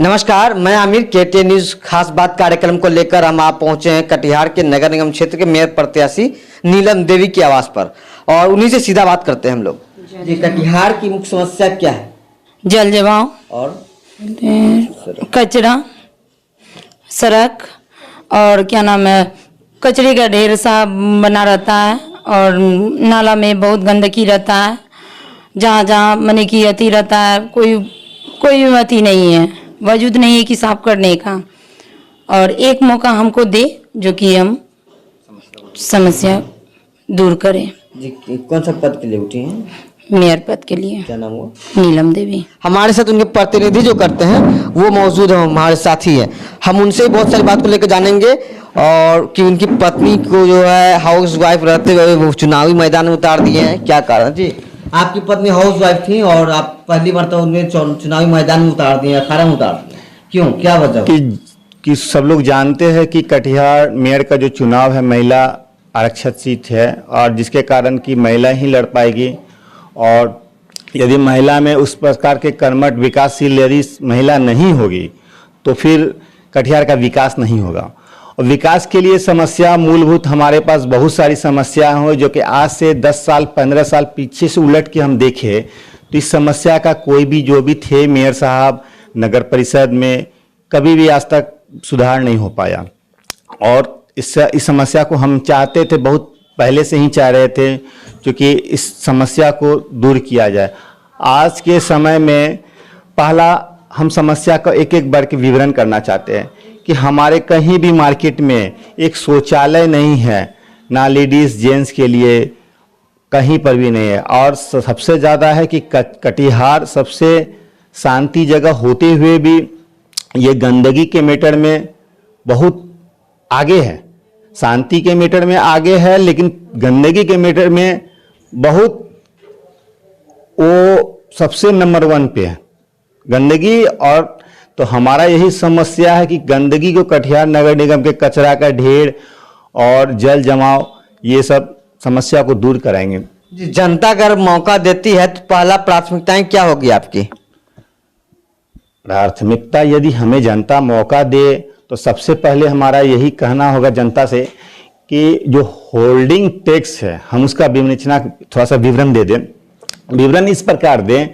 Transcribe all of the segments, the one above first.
नमस्कार, मैं Aamir KTN news खास बात कार्यक्रम को लेकर हम आप पहुंचे हैं कटिहार के नगर निगम क्षेत्र के मेयर प्रत्याशी नीलम देवी के आवास पर और उन्हीं से सीधा बात करते हैं हम लोग। जी, कटिहार की मुख्य समस्या क्या है? जल जमाव और कचरा, सड़क और क्या नाम है, कचरे का ढेर सा बना रहता है और नाला में बहुत गंदगी रहता है। जहाँ जहाँ मने की अति रहता है, कोई अति नहीं है, वजूद नहीं है कि साफ करने का। और एक मौका हमको दे जो कि हम समस्या दूर करें। जी, कौन सा पद के लिए उठी हैं? मेयर पद के लिए। क्या नाम हुआ? नीलम देवी। हमारे साथ उनके प्रतिनिधि जो करते हैं वो मौजूद है, हमारे साथी हैं। हम उनसे बहुत सारी बात को लेकर जानेंगे और कि उनकी पत्नी को जो है हाउस वाइफ रहते हुए वो चुनावी मैदान में उतार दिए हैं, क्या कारण? जी, आपकी पत्नी हाउस वाइफ थी और आप पहली बार तो उन्हें चुनावी मैदान में उतार दिए, अखाड़ा में उतार दिए, क्यों, क्या वजह? कि सब लोग जानते हैं कि कटिहार मेयर का जो चुनाव है महिला आरक्षित सीट है और जिसके कारण कि महिला ही लड़ पाएगी। और यदि महिला में उस प्रकार के कर्मठ विकासशील यदि महिला नहीं होगी तो फिर कटिहार का विकास नहीं होगा। और विकास के लिए समस्या मूलभूत हमारे पास बहुत सारी समस्याएं हो जो कि आज से 10 साल 15 साल पीछे से उलट के हम देखें तो इस समस्या का कोई भी जो भी थे मेयर साहब नगर परिषद में कभी भी आज तक सुधार नहीं हो पाया। और इस समस्या को हम चाहते थे, बहुत पहले से ही चाह रहे थे क्योंकि इस समस्या को दूर किया जाए। आज के समय में पहला हम समस्या का एक एक बार के विवरण करना चाहते हैं कि हमारे कहीं भी मार्केट में एक शौचालय नहीं है, ना लेडीज़ जेंट्स के लिए कहीं पर भी नहीं है। और सबसे ज़्यादा है कि कटिहार सबसे शांति जगह होते हुए भी ये गंदगी के मैटर में बहुत आगे है। शांति के मैटर में आगे है लेकिन गंदगी के मैटर में बहुत वो सबसे नंबर 1 पे है गंदगी। और तो हमारा यही समस्या है कि गंदगी को कटिहार नगर निगम के कचरा का ढेर और जल जमाव ये सब समस्या को दूर कराएंगे। जनता अगर मौका देती है तो पहला प्राथमिकताएं क्या होगी आपकी? प्राथमिकता यदि हमें जनता मौका दे तो सबसे पहले हमारा यही कहना होगा जनता से कि जो होल्डिंग टैक्स है हम उसका विवेचना थोड़ा सा विवरण दे दें। विवरण इस प्रकार दें,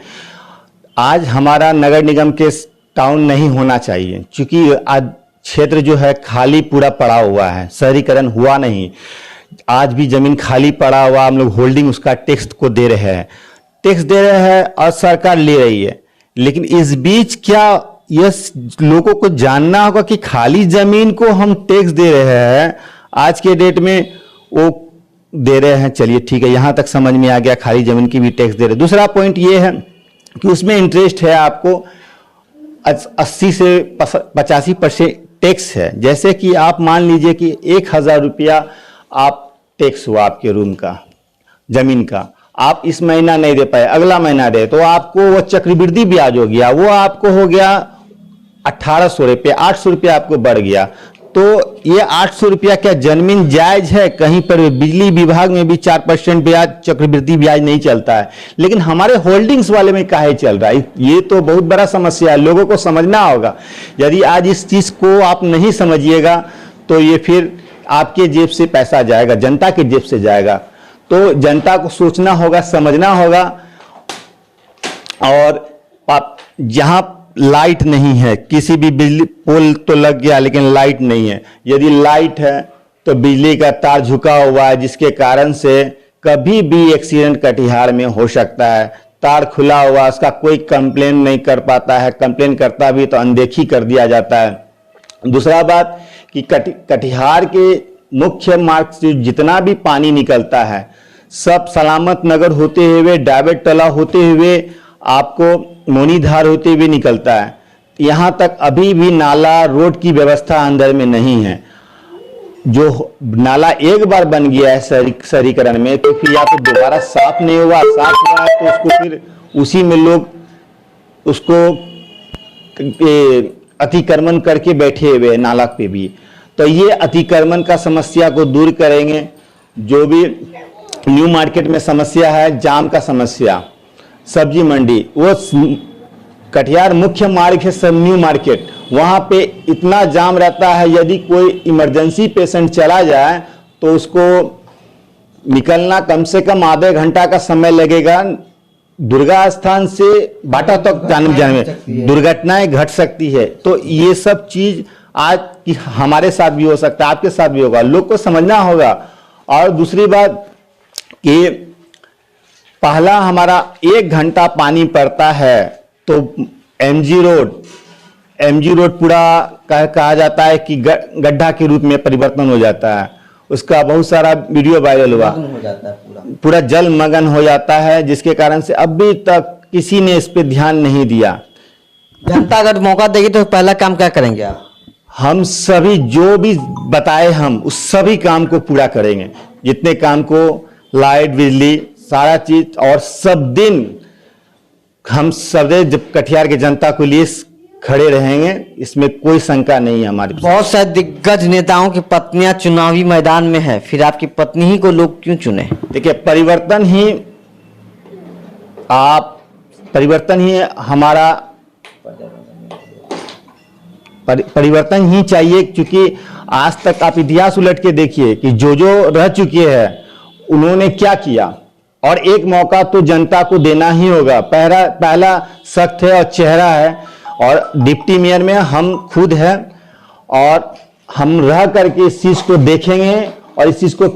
आज हमारा नगर निगम के टाउन नहीं होना चाहिए क्योंकि आज क्षेत्र जो है खाली पूरा पड़ा हुआ है, शहरीकरण हुआ नहीं। आज भी जमीन खाली पड़ा हुआ, हम लोग होल्डिंग उसका टैक्स को दे रहे हैं और सरकार ले रही है। लेकिन इस बीच क्या यह लोगों को जानना होगा कि खाली जमीन को हम टैक्स दे रहे हैं, आज के डेट में वो दे रहे हैं। चलिए ठीक है, यहां तक समझ में आ गया, खाली जमीन की भी टैक्स दे रहे हैं। दूसरा पॉइंट ये है कि उसमें इंटरेस्ट है आपको 80 से 85% टैक्स है। जैसे कि आप मान लीजिए कि 1000 रुपया आप टैक्स हुआ आपके रूम का, जमीन का, आप इस महीना नहीं दे पाए, अगला महीना दे तो आपको वो चक्रवृद्धि ब्याज हो गया, वो आपको हो गया 1800 रुपये, 800 रुपया आपको बढ़ गया। तो ये 800 रुपया क्या जमीन जायज है? कहीं पर बिजली विभाग में भी 4% ब्याज चक्रवृद्धि ब्याज नहीं चलता है, लेकिन हमारे होल्डिंग्स वाले में काहे चल रहा है? ये तो बहुत बड़ा समस्या है, लोगों को समझना होगा। यदि आज इस चीज को आप नहीं समझिएगा तो ये फिर आपके जेब से पैसा जाएगा, जनता के जेब से जाएगा। तो जनता को सोचना होगा, समझना होगा। और जहां लाइट नहीं है, किसी भी बिजली पोल तो लग गया लेकिन लाइट नहीं है, यदि लाइट है तो बिजली का तार झुका हुआ है जिसके कारण से कभी भी एक्सीडेंट कटिहार में हो सकता है। तार खुला हुआ, उसका कोई कंप्लेन नहीं कर पाता है, कंप्लेन करता भी तो अनदेखी कर दिया जाता है। दूसरा बात कि कटिहार के मुख्य मार्ग से जितना भी पानी निकलता है सब सलामत नगर होते हुए, डायबेट तला होते हुए, आपको मोनीधार होते हुए निकलता है। यहाँ तक अभी भी नाला रोड की व्यवस्था अंदर में नहीं है। जो नाला एक बार बन गया है शहरीकरण में तो फिर या तो दोबारा साफ नहीं हुआ, साफ हुआ है तो उसको फिर उसी में लोग उसको अतिक्रमण करके बैठे हुए नाला पे भी। तो ये अतिक्रमण का समस्या को दूर करेंगे। जो भी न्यू मार्केट में समस्या है, जाम का समस्या, सब्जी मंडी, वो कटिहार मुख्य मार्ग है सब न्यू मार्केट, वहाँ पे इतना जाम रहता है, यदि कोई इमरजेंसी पेशेंट चला जाए तो उसको निकलना कम से कम आधे घंटा का समय लगेगा। दुर्गा स्थान से बाटा तक जाने में दुर्घटनाएं घट सकती है। तो ये सब चीज आज की हमारे साथ भी हो सकता है, आपके साथ भी होगा, लोग को समझना होगा। और दूसरी बात कि पहला हमारा 1 घंटा पानी पड़ता है तो एमजी रोड पूरा कहा जाता है कि गड्ढा के रूप में परिवर्तन हो जाता है। उसका बहुत सारा वीडियो वायरल हुआ, हो जाता है पूरा जलमग्न हो जाता है, जिसके कारण से अभी तक किसी ने इस पे ध्यान नहीं दिया। जनता अगर मौका देगी तो पहला काम क्या करेंगे आप? हम सभी जो भी बताए हम उस सभी काम को पूरा करेंगे, जितने काम को लाइट बिजली सारा चीज, और सब दिन हम सब जब कटिहार के जनता के लिए खड़े रहेंगे, इसमें कोई शंका नहीं है हमारी। बहुत सारे दिग्गज नेताओं की पत्नियां चुनावी मैदान में है, फिर आपकी पत्नी ही को लोग क्यों चुने? देखिए, परिवर्तन ही हमारा परिवर्तन ही चाहिए, क्योंकि आज तक आप इतिहास उलट के देखिए कि जो रह चुके हैं उन्होंने क्या किया, और एक मौका तो जनता को देना ही होगा। पहला सख्त है और चेहरा है, और डिप्टी मेयर में हम खुद हैं, और हम रह करके इस चीज को देखेंगे और इस चीज को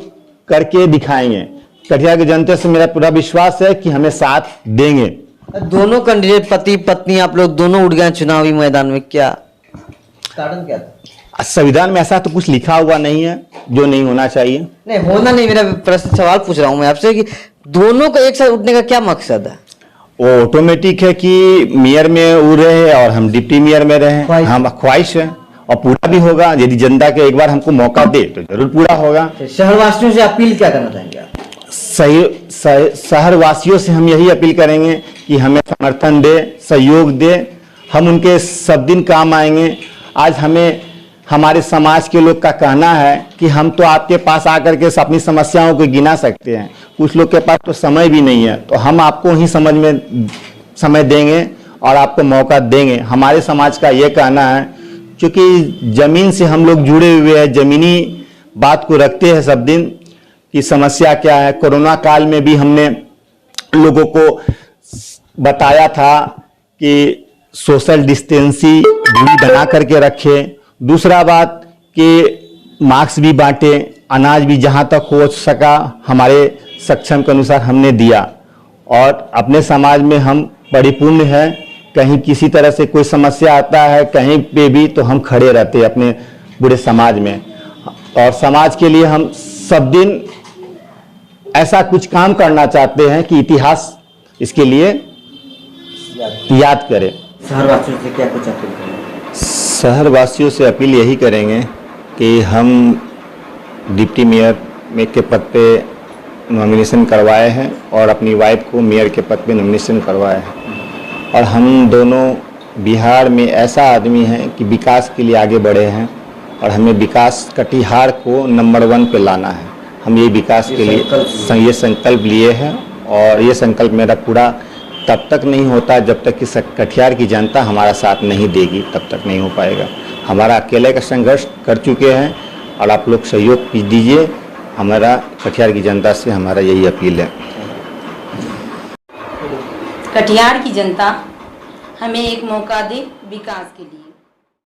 करके दिखाएंगे। कटिहार की जनता से मेरा पूरा विश्वास है कि हमें साथ देंगे। दोनों कैंडिडेट पति पत्नी आप लोग दोनों उठ गए चुनावी मैदान में, क्या कारण क्या था? संविधान में ऐसा तो कुछ लिखा हुआ नहीं है जो नहीं होना चाहिए। नहीं होना नहीं, मेरा प्रश्न सवाल पूछ रहा हूं मैं आपसे कि दोनों को एक साथ उठने का क्या मकसद है? वो ऑटोमेटिक है कि मेयर में वो रहे और हम डिप्टी मेयर में रहे, हम ख्वाहिश है और पूरा भी होगा। यदि जनता के एक बार हमको मौका दे तो जरूर पूरा होगा। शहरवासियों से अपील क्या करना चाहेंगे आप? शहरवासियों से हम यही अपील करेंगे कि हमें समर्थन दे, सहयोग दे, हम उनके सब दिन काम आएंगे। आज हमें हमारे समाज के लोग का कहना है कि हम तो आपके पास आकर के अपनी समस्याओं को गिना सकते हैं, कुछ लोग के पास तो समय भी नहीं है, तो हम आपको ही समय देंगे और आपको मौका देंगे। हमारे समाज का ये कहना है, क्योंकि जमीन से हम लोग जुड़े हुए हैं, जमीनी बात को रखते हैं सब दिन कि समस्या क्या है। कोरोना काल में भी हमने लोगों को बताया था कि सोशल डिस्टेंसिंग दूरी बना करके रखें। दूसरा बात कि मास्क भी बांटे, अनाज भी जहां तक हो सका हमारे सक्षम के अनुसार हमने दिया, और अपने समाज में हम परिपूर्ण हैं। कहीं किसी तरह से कोई समस्या आता है कहीं पे भी तो हम खड़े रहते हैं अपने पूरे समाज में, और समाज के लिए हम सब दिन ऐसा कुछ काम करना चाहते हैं कि इतिहास इसके लिए याद करे। शहरवासियों से क्या कुछ अपील करेंगे? शहरवासियों से अपील यही करेंगे कि हम डिप्टी मेयर के पद पे नॉमिनेशन करवाए हैं और अपनी वाइफ को मेयर के पद पे नॉमिनेशन करवाए हैं, और हम दोनों बिहार में ऐसा आदमी हैं कि विकास के लिए आगे बढ़े हैं, और हमें विकास कटिहार को नंबर 1 पे लाना है। हम ये विकास के लिए ये संकल्प लिए हैं, और ये संकल्प मेरा पूरा तब तक नहीं होता जब तक कि कटिहार की जनता हमारा साथ नहीं देगी, तब तक नहीं हो पाएगा। हमारा अकेले का संघर्ष कर चुके हैं, और आप लोग सहयोग दीजिए। हमारा कटिहार की जनता से हमारा यही अपील है। कटिहार की जनता हमें एक मौका दे विकास के लिए।